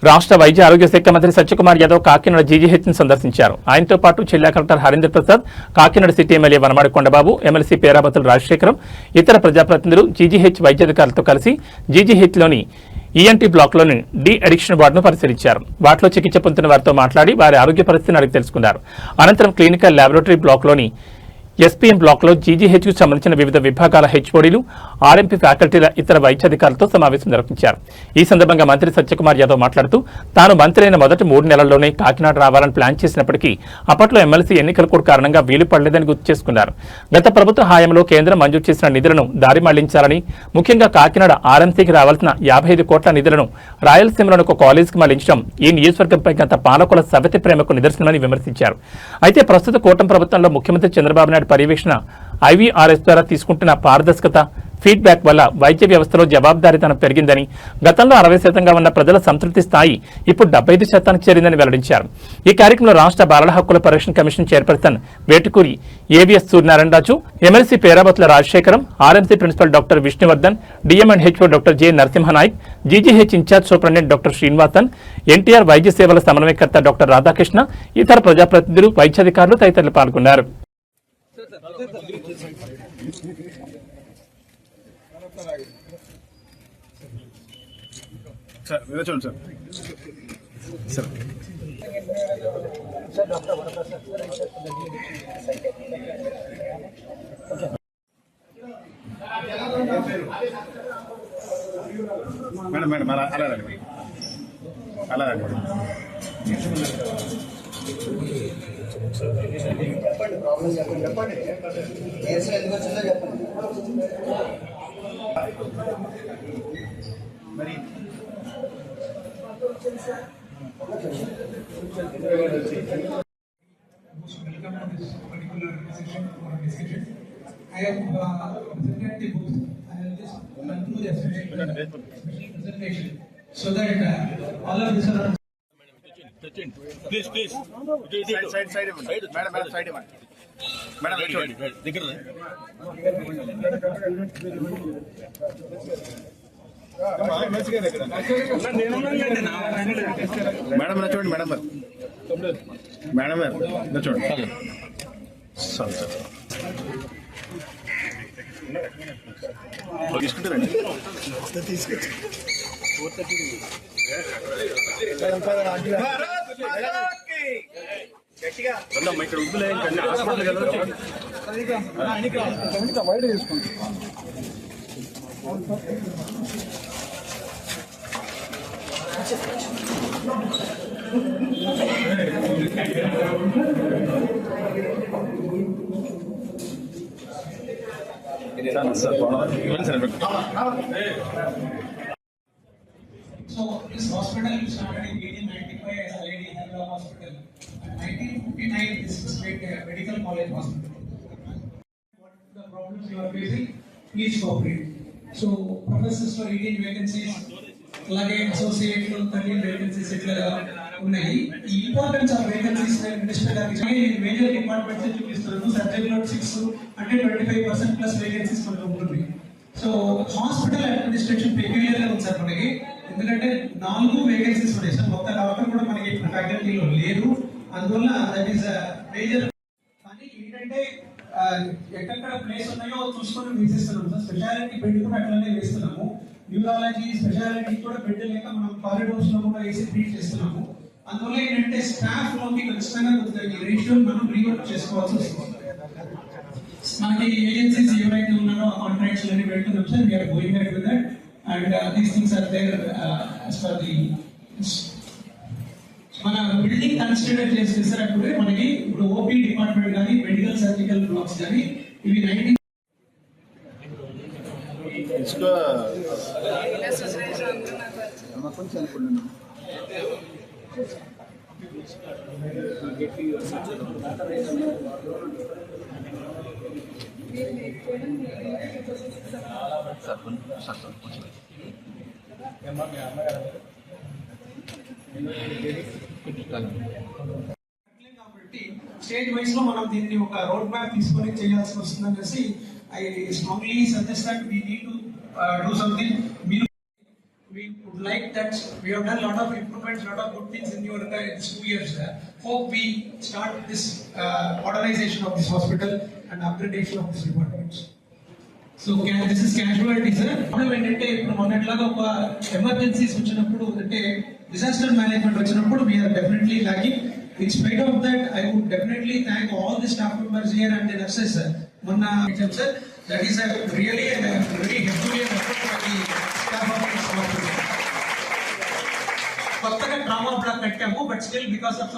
రాష్ట్ర వైద్య ఆరోగ్య శాఖ మంత్రి సత్యకుమార్ యాదవ్ కాకినాడ జీజీహెచ్ను సందర్శించారు. ఆయనతో పాటు జిల్లా collector Harindra Prasad, Kakinada city MLA Vanamadi Kondababu, MLC Perabathula Rajasekharam, ఇతర ప్రజాప్రతినిధులు జీజీహెచ్ వైద్యాధికారులతో కలిసి జీజీహెచ్లోని ఈఎన్టీ బ్లాక్లోని డి అడిక్షన్ వార్డును పరిశీలించారు. వాటిలో చికిత్స పొందుతున్న వారితో మాట్లాడి వారి ఆరోగ్య పరిస్థితిని అడిగి తెలుసుకున్నారు. అనంతరం క్లినికల్ ల్యాబొరేటరీ బ్లాక్లోని ఎస్పీఎం బ్లాక్లో జీజీహెచ్కు సంబంధించిన వివిధ విభాగాల హెచ్ఓడీలు, ఆర్ఎంపీ ఫ్యాకల్టీల ఇతర వైద్యాధికారులతో సమావేశం నిర్వహించారు. ఈ సందర్భంగా మంత్రి సత్యకుమార్ యాదవ్ మాట్లాడుతూ తాను మంత్రి అయిన మొదటి 3 నెలల్లోనే కాకినాడ రావాలని ప్లాన్ చేసినప్పటికీ అప్పట్లో ఎమ్మెల్సీ ఎన్నికల కూడా కారణంగా వీలు పడలేదని గుర్తు చేసుకున్నారు. గత ప్రభుత్వ హయాంలో కేంద్రం మంజూరు చేసిన నిధులను దారి మళ్లించాలని, ముఖ్యంగా కాకినాడ ఆర్ఎంసీకి రావాల్సిన 55 కోట్ల నిధులను రాయలసీమలోని ఒక కాలేజీకి మళ్లించడం ఈ నియోజకవర్గంపై గత పాలకుల సవతి ప్రేమకు నిదర్శనమని విమర్శించారు. అయితే ప్రస్తుత కూటమి ప్రభుత్వంలో ముఖ్యమంత్రి చంద్రబాబు నాయుడు పర్యవేక్షణ, ఐవీఆర్ఎస్ ద్వారా తీసుకుంటున్న పారదర్శకత, ఫీడ్బ్యాక్ వల్ల వైద్య వ్యవస్థలో జవాబుదారీతనం పెరిగిందని, గతంలో 60% ఉన్న ప్రజల సంతృప్తి స్థాయి ఇప్పుడు 75% చేరిందని వెల్లడించారు. ఈ కార్యక్రమంలో రాష్ట్ర బాలల హక్కుల పరిరక్షణ commission chairperson Vetukuri AVS Suryanarayanaraju, MLC Perabathula Rajasekharam, RMC principal doctor Vishnuvardhan, DM and HO doctor J Narasimhanayak, GGH in charge superintendent doctor Srinivasan, NTR వైద్య సేవల సమన్వయకర్త డాక్టర్ రాధాకృష్ణ, ఇతర ప్రజాప్రతినిధులు, వైద్యాధికారులు తదితరులు పాల్గొన్నారు. మేడం అలా చెప్పండి మరి I have presented the book. I will just conclude the presentation so that all of this are. Please. Side. Madam, side. Madam, తీసుకుంటారండి తీసుకొచ్చి ఇక్కడ ఉద్దులే హాస్పిటల్ కదా వైడ్ తీసుకోండి. So this hospital started in 1895 as a lady Hello hospital. In 1959 this was made a medical college hospital. What the problems you are facing, please cooperate. So professors for 18 vacancies, అలాగే associate 13 vacancies ఇట్లా ఉన్నాయి. ఈ importance of vacancies major departments చూపిస్తున్నారు. Subject లో 6 అంటే 25% plus vacancies మనకు ఉంటుంది. So hospital administration peculiar గా ఉంది సార్ మనకి. ఎందుకంటే 4 వేకెన్సీస్ ఉన్నాయి సార్. ఒక్క డాక్టర్ కూడా మనకి ఫ్యాకల్టీలో లేదు. అందువల్ల దట్ ఈస్ మేజర్. కానీ ఏంటంటే ఎక్కడ ప్లేస్ ఉన్నాయో చూసుకొని వేసేస్తున్నాం సార్. స్పెషాలిటీ బెడ్ కూడా అట్లనే వేస్తున్నాము. న్యూరాలజీ స్పెషాలిటీ కూడా బెడ్ లేక మనం కారిడోర్స్ లో కూడా వేసి ట్రీట్ చేస్తున్నాము. అందువల్ల ఏంటంటే స్టాఫ్ లోకి ఖచ్చితంగా ఈ రేషియో మనం రీవర్క్ చేసుకోవాల్సి వస్తుంది. మనకి ఏజెన్సీస్ ఎవరైతే ఉన్నారో ఆ కాంట్రాక్ట్స్ అన్ని పెడుతున్నాం sir. We're going back with that and these things are there as for the మన బిల్డింగ్ కన్స్ట్రక్ట్ చేసి సార్. అప్పుడు మనకి ఇప్పుడు ఓపీ డిపార్ట్మెంట్ కానీ మెడికల్ సర్జికల్ బ్లాక్స్ కానీ ఇవి 90 స్టేజ్ వైస్ లో మనం దీన్ని ఒక రోడ్ మ్యాప్ తీసుకొని చేయాల్సి వస్తుంది అనేసి I strongly suggest that we need to do something. we would like that, we have done a lot of improvements, lot of good things in your these 2 years. Hope we start this modernization of this hospital and upgradation of this department. So this is casualty, sir. Problem ఏంటంటే ఇప్పుడు మొన్నట్లాగా ఒక emergencies వచ్చినప్పుడు అంటే disaster management వచ్చినప్పుడు we are definitely lacking. In spite of that, I would definitely thank all the staff members here and the nurses, sir. Manna, sir, that is a really a very Herculean effort for the staff of this hospital. కొత్తగా trauma black పెట్టాము, but still because of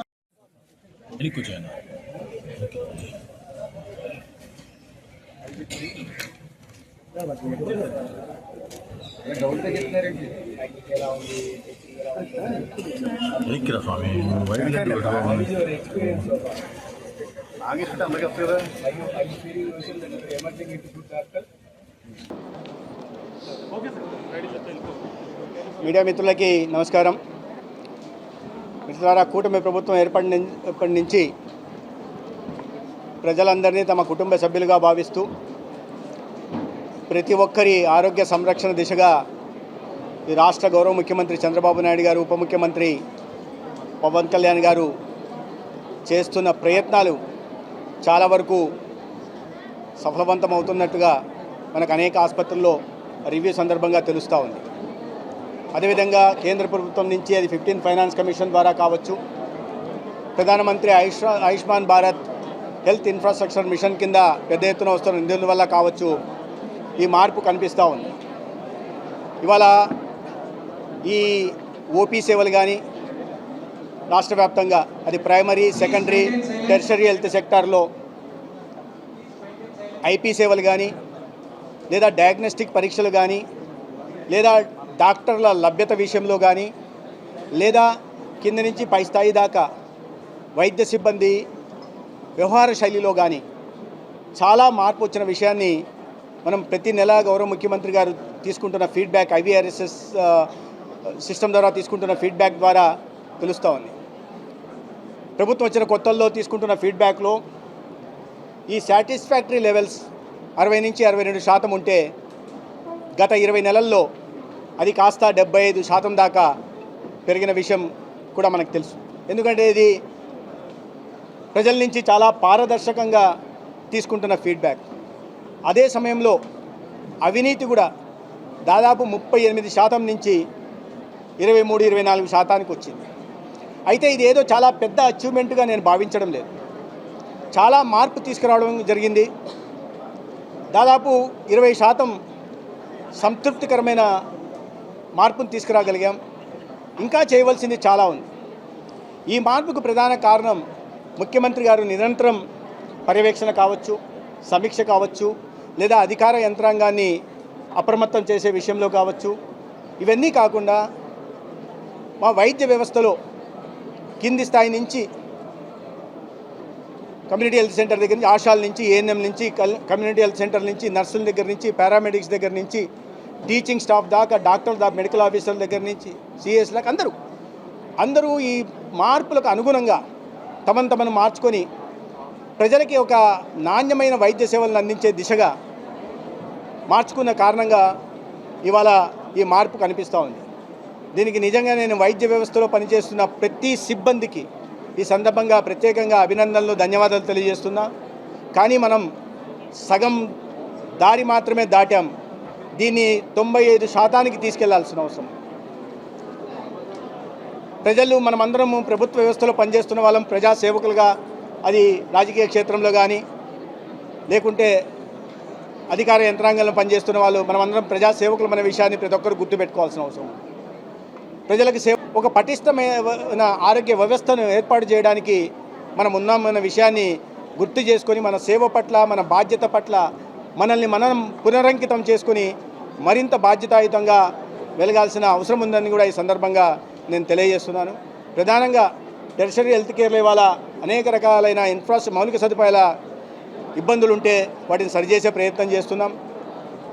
స్వామి ఆగేసుకుంటే అందరికీ వస్తుంది కదా. Media మిత్రులకి నమస్కారం. మిత్రులారా, కూటమి ప్రభుత్వం ఏర్పడినప్పటి నుంచి ప్రజలందరినీ తమ కుటుంబ సభ్యులుగా భావిస్తూ ప్రతి ఒక్కరి ఆరోగ్య సంరక్షణ దిశగా ఈ రాష్ట్ర గౌరవ ముఖ్యమంత్రి చంద్రబాబు నాయుడు గారు, ఉప ముఖ్యమంత్రి పవన్ కళ్యాణ్ గారు చేస్తున్న ప్రయత్నాలు చాలా వరకు సఫలవంతమవుతున్నట్టుగా మనకు అనేక ఆసుపత్రుల్లో రివ్యూ సందర్భంగా తెలుస్తూ ఉంది. అదేవిధంగా కేంద్ర ప్రభుత్వం నుంచి అది 15th ఫైనాన్స్ కమిషన్ ద్వారా కావచ్చు, ప్రధానమంత్రి Ayushman Bharat health infrastructure machine కింద పెద్ద ఎత్తున వస్తున్న నిధుల వల్ల కావచ్చు ఈ మార్పు కనిపిస్తూ ఉంది. ఇవాళ ఈ ఓపీ సేవలు కానీ రాష్ట్ర వ్యాప్తంగా అది ప్రైమరీ, సెకండరీ, టెర్షరీ హెల్త్ సెక్టార్లో ఐపీ సేవలు కానీ, లేదా డయాగ్నోస్టిక్ పరీక్షలు కానీ, లేదా డాక్టర్ల లభ్యత విషయంలో కానీ, లేదా కింద నుంచి పై స్థాయి దాకా వైద్య సిబ్బంది వ్యవహార శైలిలో కానీ చాలా మార్పు వచ్చిన విషయాన్ని మనం ప్రతి నెల గౌరవ ముఖ్యమంత్రి గారు తీసుకుంటున్న ఫీడ్బ్యాక్, IVRSS సిస్టమ్ ద్వారా తీసుకుంటున్న ఫీడ్బ్యాక్ ద్వారా తెలుస్తూ ఉంది. ప్రభుత్వం వచ్చిన కొత్తల్లో తీసుకుంటున్న ఫీడ్బ్యాక్లో ఈ సాటిస్ఫాక్టరీ లెవెల్స్ 60 నుంచి 62% ఉంటే గత 20 నెలల్లో అది కాస్త 75% దాకా పెరిగిన విషయం కూడా మనకు తెలుసు. ఎందుకంటే ఇది ప్రజల నుంచి చాలా పారదర్శకంగా తీసుకుంటున్న ఫీడ్బ్యాక్. అదే సమయంలో అవినీతి కూడా దాదాపు 38% నుంచి 23-24% వచ్చింది. అయితే ఇది ఏదో చాలా పెద్ద అచీవ్మెంట్గా నేను భావించడం లేదు. చాలా మార్పు తీసుకురావడం జరిగింది. దాదాపు 20% సంతృప్తికరమైన మార్పును తీసుకురాగలిగాం. ఇంకా చేయవలసింది చాలా ఉంది. ఈ మార్పుకు ప్రధాన కారణం ముఖ్యమంత్రి గారు నిరంతరం పర్యవేక్షణ కావచ్చు, సమీక్ష కావచ్చు, లేదా అధికార యంత్రాంగాన్ని అప్రమత్తం చేసే విషయంలో కావచ్చు. ఇవన్నీ కాకుండా మా వైద్య వ్యవస్థలో కింది స్థాయి నుంచి కమ్యూనిటీ హెల్త్ సెంటర్ దగ్గర నుంచి, ఆశాల నుంచి, ఏఎన్ఎం నుంచి, కమ్యూనిటీ హెల్త్ సెంటర్ నుంచి, నర్సుల దగ్గర నుంచి, పారామెడిక్స్ దగ్గర నుంచి, టీచింగ్ స్టాఫ్ దాకా, డాక్టర్ దాకా, మెడికల్ ఆఫీసర్ల దగ్గర నుంచి, సిఎస్ దాకా అందరూ ఈ మార్పులకు అనుగుణంగా తమను మార్చుకొని ప్రజలకి ఒక నాణ్యమైన వైద్య సేవలను అందించే దిశగా మార్చుకున్న కారణంగా ఇవాళ ఈ మార్పు కనిపిస్తూ ఉంది. దీనికి నిజంగా నేను వైద్య వ్యవస్థలో పనిచేస్తున్న ప్రతి సిబ్బందికి ఈ సందర్భంగా ప్రత్యేకంగా అభినందనలు, ధన్యవాదాలు తెలియజేస్తున్నా. కానీ మనం సగం దారి మాత్రమే దాటాం. దీన్ని 95% తీసుకెళ్లాల్సిన అవసరం. ప్రజలు మనమందరము ప్రభుత్వ వ్యవస్థలో పనిచేస్తున్న వాళ్ళం, ప్రజాసేవకులుగా, అది రాజకీయ క్షేత్రంలో కానీ లేకుంటే అధికార యంత్రాంగంలో పనిచేస్తున్న వాళ్ళు, మనమందరం ప్రజాసేవకులు మన విషయాన్ని ప్రతి ఒక్కరు గుర్తుపెట్టుకోవాల్సిన అవసరం. ప్రజలకు ఒక పటిష్టమైన ఆరోగ్య వ్యవస్థను ఏర్పాటు చేయడానికి మనం ఉన్నామన్న విషయాన్ని గుర్తు చేసుకొని మన సేవ పట్ల, మన బాధ్యత పట్ల మనల్ని మనం పునరంకితం చేసుకొని మరింత బాధ్యతాయుతంగా వెలగాల్సిన అవసరం ఉందని కూడా ఈ సందర్భంగా నేను తెలియజేస్తున్నాను. ప్రధానంగా టెర్షరీ హెల్త్ కేర్లో ఇవాళ అనేక రకాలైన మౌలిక సదుపాయాల ఇబ్బందులు ఉంటే వాటిని సరిచేసే ప్రయత్నం చేస్తున్నాం.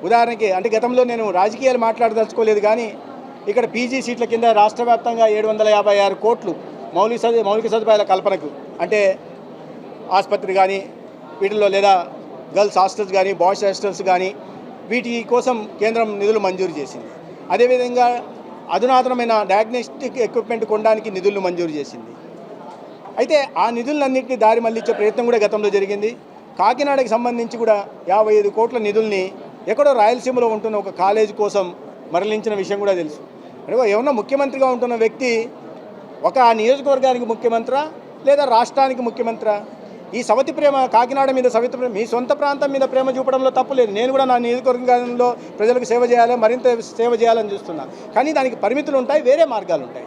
ఉదాహరణకి అంటే గతంలో నేను రాజకీయాలు మాట్లాడదలుచుకోలేదు, కానీ ఇక్కడ పీజీ సీట్ల కింద రాష్ట్ర వ్యాప్తంగా 756 కోట్లు మౌలిక సదుపాయాల కల్పనకు, అంటే ఆసుపత్రి కానీ వీటిల్లో, లేదా గర్ల్స్ హాస్టల్స్ కానీ, బాయ్స్ హాస్టల్స్ కానీ, వీటి కోసం కేంద్రం నిధులు మంజూరు చేసింది. అదేవిధంగా అధునాతనమైన డయాగ్నోస్టిక్ ఎక్విప్మెంట్ కొనడానికి నిధులను మంజూరు చేసింది. అయితే ఆ నిధులన్నింటినీ దారి మళ్లించే ప్రయత్నం కూడా గతంలో జరిగింది. కాకినాడకి సంబంధించి కూడా 55 కోట్ల నిధుల్ని ఎక్కడో రాయలసీమలో ఉంటున్న ఒక కాలేజీ కోసం మరలించిన విషయం కూడా తెలుసు. అంటే ఏమన్నా ముఖ్యమంత్రిగా ఉంటున్న వ్యక్తి ఒక నియోజకవర్గానికి ముఖ్యమంత్రా లేదా రాష్ట్రానికి ముఖ్యమంత్రా? ఈ సవతి ప్రేమ, కాకినాడ మీద సవితి ప్రేమ, మీ సొంత ప్రాంతం మీద ప్రేమ చూపడంలో తప్పు లేదు. నేను కూడా నా నియోజకవర్గంలో ప్రజలకు సేవ చేయాలి, మరింత సేవ చేయాలని చూస్తున్నా. కానీ దానికి పరిమితులు ఉంటాయి, వేరే మార్గాలు ఉంటాయి.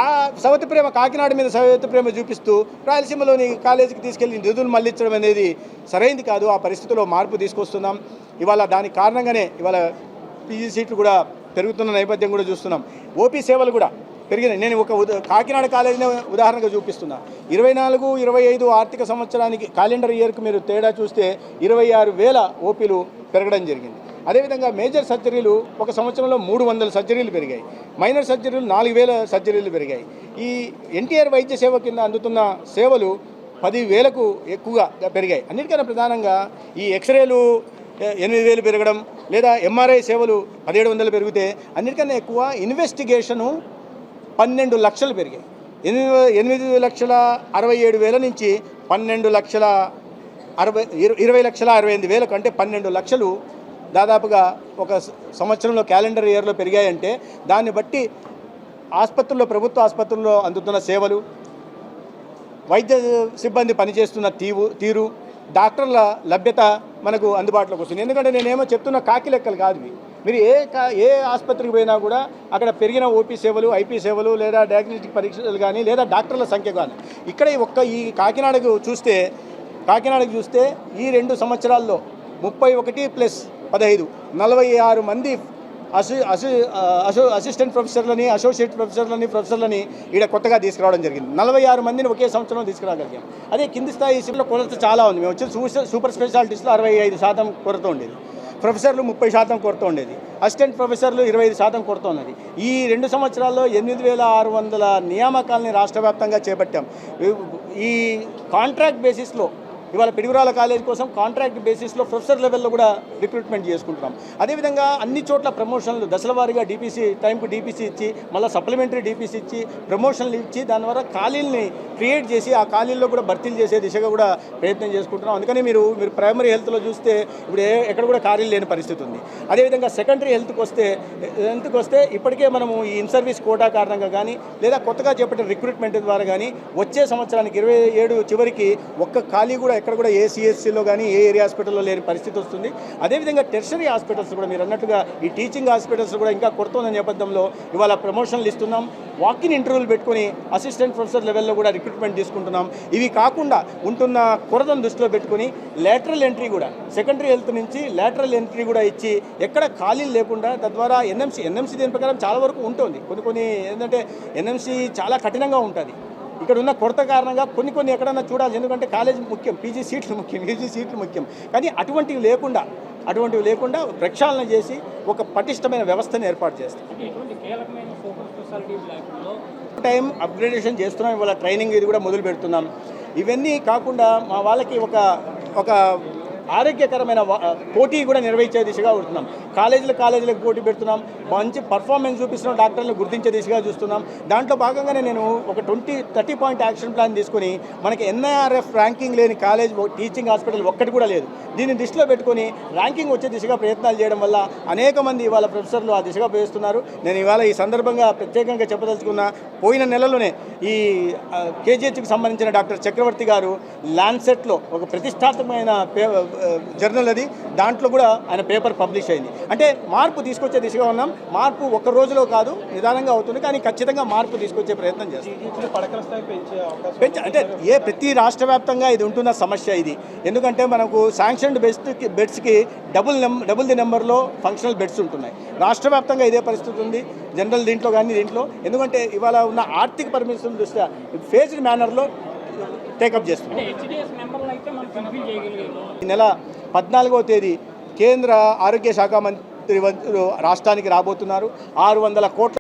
ఆ సవతి ప్రేమ, కాకినాడ మీద సవతి ప్రేమ చూపిస్తూ రాయలసీమలోని కాలేజీకి తీసుకెళ్లి నిధులు మళ్లించడం అనేది సరైంది కాదు. ఆ పరిస్థితిలో మార్పు తీసుకొస్తున్నాం. ఇవాళ దానికి కారణంగానే ఇవాళ పీజీ సీట్లు కూడా పెరుగుతున్న నేపథ్యం కూడా చూస్తున్నాం. ఓపీ సేవలు కూడా పెరిగినాయి. నేను ఒక కాకినాడ కాలేజీని ఉదాహరణగా చూపిస్తున్నా. 24-25 ఆర్థిక సంవత్సరానికి క్యాలెండర్ ఇయర్కి మీరు తేడా చూస్తే 26,000 ఓపీలు పెరగడం జరిగింది. అదేవిధంగా మేజర్ సర్జరీలు ఒక సంవత్సరంలో 300 సర్జరీలు పెరిగాయి. మైనర్ సర్జరీలు 4,000 సర్జరీలు పెరిగాయి. ఈ ఎన్టీఆర్ వైద్య సేవ కింద అందుతున్న సేవలు 10,000కు ఎక్కువగా పెరిగాయి. అన్నిటికన్నా ప్రధానంగా ఈ ఎక్స్రేలు 8,000 పెరగడం, లేదా ఎంఆర్ఐ సేవలు 1,700 పెరిగితే అన్నిటికన్నా ఎక్కువ ఇన్వెస్టిగేషను 12 లక్షలు పెరిగాయి. 8,67,000 నుంచి 20,68,000 అంటే 12 లక్షలు దాదాపుగా ఒక సంవత్సరంలో క్యాలెండర్ ఇయర్లో పెరిగాయంటే దాన్ని బట్టి ఆసుపత్రుల్లో, ప్రభుత్వ ఆసుపత్రుల్లో అందుతున్న సేవలు, వైద్య సిబ్బంది పనిచేస్తున్న తీరు, డాక్టర్ల లభ్యత మనకు అందుబాటులోకి వస్తుంది. ఎందుకంటే నేనేమో చెప్తున్న కాకి లెక్కలు కాదు ఇవి. మీరు ఏ ఆసుపత్రికి పోయినా కూడా అక్కడ పెరిగిన ఓపీ సేవలు, ఐపీ సేవలు, లేదా డయాగ్నోస్టిక్ పరీక్షలు కానీ, లేదా డాక్టర్ల సంఖ్య కానీ, ఇక్కడ ఈ కాకినాడకు చూస్తే ఈ 2 సంవత్సరాల్లో 31 + 15 46 మంది అసిస్టెంట్ ప్రొఫెసర్లని, అసోసియేట్ ప్రొఫెసర్లని ఈడ కొత్తగా తీసుకురావడం జరిగింది. 46 మందిని ఒకే సంవత్సరంలో తీసుకురాగలిగాం. అదే కింది స్థాయి సీట్లో కొరత చాలా ఉంది. మేము వచ్చి సూపర్ స్పెషాలిటీస్లో 65% కొరత ఉండేది, ప్రొఫెసర్లు 30% కొరత ఉండేది, అసిస్టెంట్ ప్రొఫెసర్లు 25% కొరత ఉన్నది. ఈ 2 సంవత్సరాల్లో 8,600 నియామకాలని రాష్ట్ర వ్యాప్తంగా చేపట్టాం. ఈ కాంట్రాక్ట్ బేసిస్లో ఇవాళ పిడుగురాల కాలేజ్ కోసం కాంట్రాక్ట్ బేసిస్లో ప్రొఫెసర్ లెవెల్లో కూడా రిక్రూట్మెంట్ చేసుకుంటున్నాం. అదేవిధంగా అన్ని చోట్ల ప్రమోషన్లు దశల వారీగా డీపీసీ టైంకు డీపీసీ ఇచ్చి, మళ్ళీ సప్లిమెంటరీ డీపీసీ ఇచ్చి, ప్రమోషన్లు ఇచ్చి, దాని ద్వారా ఖాళీల్ని క్రియేట్ చేసి ఆ ఖాళీల్లో కూడా భర్తీలు చేసే దిశగా కూడా ప్రయత్నం చేసుకుంటున్నాం. అందుకని మీరు ప్రైమరీ హెల్త్లో చూస్తే ఇప్పుడు ఎక్కడ కూడా ఖాళీలు లేని పరిస్థితి ఉంది. అదేవిధంగా సెకండరీ హెల్త్కి వస్తే ఇప్పటికే మనము ఈ ఇన్ సర్వీస్ కోటా కారణంగా కానీ, లేదా కొత్తగా చేపట్టిన రిక్రూట్మెంట్ ద్వారా కానీ వచ్చే సంవత్సరానికి 27 చివరికి ఒక్క ఖాళీ కూడా ఎక్కడ కూడా ఏ సిఎస్సిలో కానీ ఏ ఏరియా హాస్పిటల్లో లేని పరిస్థితి వస్తుంది. అదేవిధంగా టెర్షరీ హాస్పిటల్స్ కూడా మీరు అన్నట్టుగా ఈ టీచింగ్ హాస్పిటల్స్ కూడా ఇంకా కొరత ఉన్న నేపథ్యంలో ఇవాళ ప్రమోషన్లు ఇస్తున్నాం. వాకిన్ ఇంటర్వ్యూలు పెట్టుకుని అసిస్టెంట్ ప్రొఫెసర్ లెవెల్లో కూడా రిక్రూట్మెంట్ తీసుకుంటున్నాం. ఇవి కాకుండా ఉంటున్న కొరతను దృష్టిలో పెట్టుకుని లేటరల్ ఎంట్రీ కూడా, సెకండరీ హెల్త్ నుంచి లేటరల్ ఎంట్రీ కూడా ఇచ్చి ఎక్కడ ఖాళీలు లేకుండా, తద్వారా ఎన్ఎంసీ దీని ప్రకారం చాలా వరకు ఉంటుంది. కొన్ని ఏంటంటే ఎన్ఎంసీ చాలా కఠినంగా ఉంటుంది. ఇక్కడ ఉన్న కొరత కారణంగా కొన్ని ఎక్కడన్నా చూడాలి. ఎందుకంటే కాలేజ్ ముఖ్యం, పీజీ సీట్లు ముఖ్యం, యూజీ సీట్లు ముఖ్యం. కానీ అటువంటివి లేకుండా ప్రక్షాళన చేసి ఒక పటిష్టమైన వ్యవస్థను ఏర్పాటు చేస్తాం. టైం అప్గ్రేడేషన్ చేస్తున్నాం. ఇవాళ ట్రైనింగ్ ఇది కూడా మొదలు పెడుతున్నాం. ఇవన్నీ కాకుండా మా వాళ్ళకి ఒక ఆరోగ్యకరమైన పోటీ కూడా నిర్వహించే దిశగా ఉంటున్నాం. కాలేజీలకు పోటీ పెడుతున్నాం. మంచి పర్ఫార్మెన్స్ చూపిస్తున్నాం. డాక్టర్లను గుర్తించే దిశగా చూస్తున్నాం. దాంట్లో భాగంగానే నేను ఒక 30 పాయింట్ యాక్షన్ ప్లాన్ తీసుకొని, మనకి ఎన్ఐఆర్ఎఫ్ ర్యాంకింగ్ లేని కాలేజ్, టీచింగ్ హాస్పిటల్ ఒక్కటి కూడా లేదు. దీన్ని దృష్టిలో పెట్టుకొని ర్యాంకింగ్ వచ్చే దిశగా ప్రయత్నాలు చేయడం వల్ల అనేక మంది ఇవాళ ప్రొఫెసర్లు ఆ దిశగా వేస్తున్నారు. నేను ఇవాళ ఈ సందర్భంగా ప్రత్యేకంగా చెప్పదలుచుకున్న, పోయిన నెలలోనే ఈ కేజీహెచ్కి సంబంధించిన డాక్టర్ చక్రవర్తి గారు ల్యాన్సెట్లో ఒక ప్రతిష్టాత్మకమైన జర్నల్ అది, దాంట్లో కూడా ఆయన పేపర్ పబ్లిష్ అయింది. అంటే మార్పు తీసుకొచ్చే దిశగా ఉన్నాం. మార్పు ఒక్క రోజులో కాదు, నిదానంగా అవుతుంది. కానీ ఖచ్చితంగా మార్పు తీసుకొచ్చే ప్రయత్నం చేస్తాం. అంటే ప్రతి రాష్ట్ర వ్యాప్తంగా ఇది ఉంటున్న సమస్య ఇది. ఎందుకంటే మనకు శాంక్షన్డ్ బెడ్స్కి డబుల్ ది నెంబర్లో ఫంక్షనల్ బెడ్స్ ఉంటున్నాయి. రాష్ట్ర వ్యాప్తంగా ఇదే పరిస్థితి ఉంది. జనరల్ దీంట్లో కానీ దీంట్లో, ఎందుకంటే ఇవాళ ఉన్న ఆర్థిక పరిమితుల దృష్ట్యా ఫేజ్డ్ మేనర్లో టేకప్ చేస్తున్నాం. ఈ నెల 14వ తేదీ కేంద్ర ఆరోగ్య శాఖ మంత్రి రాష్ట్రానికి రాబోతున్నారు. 600 కోట్ల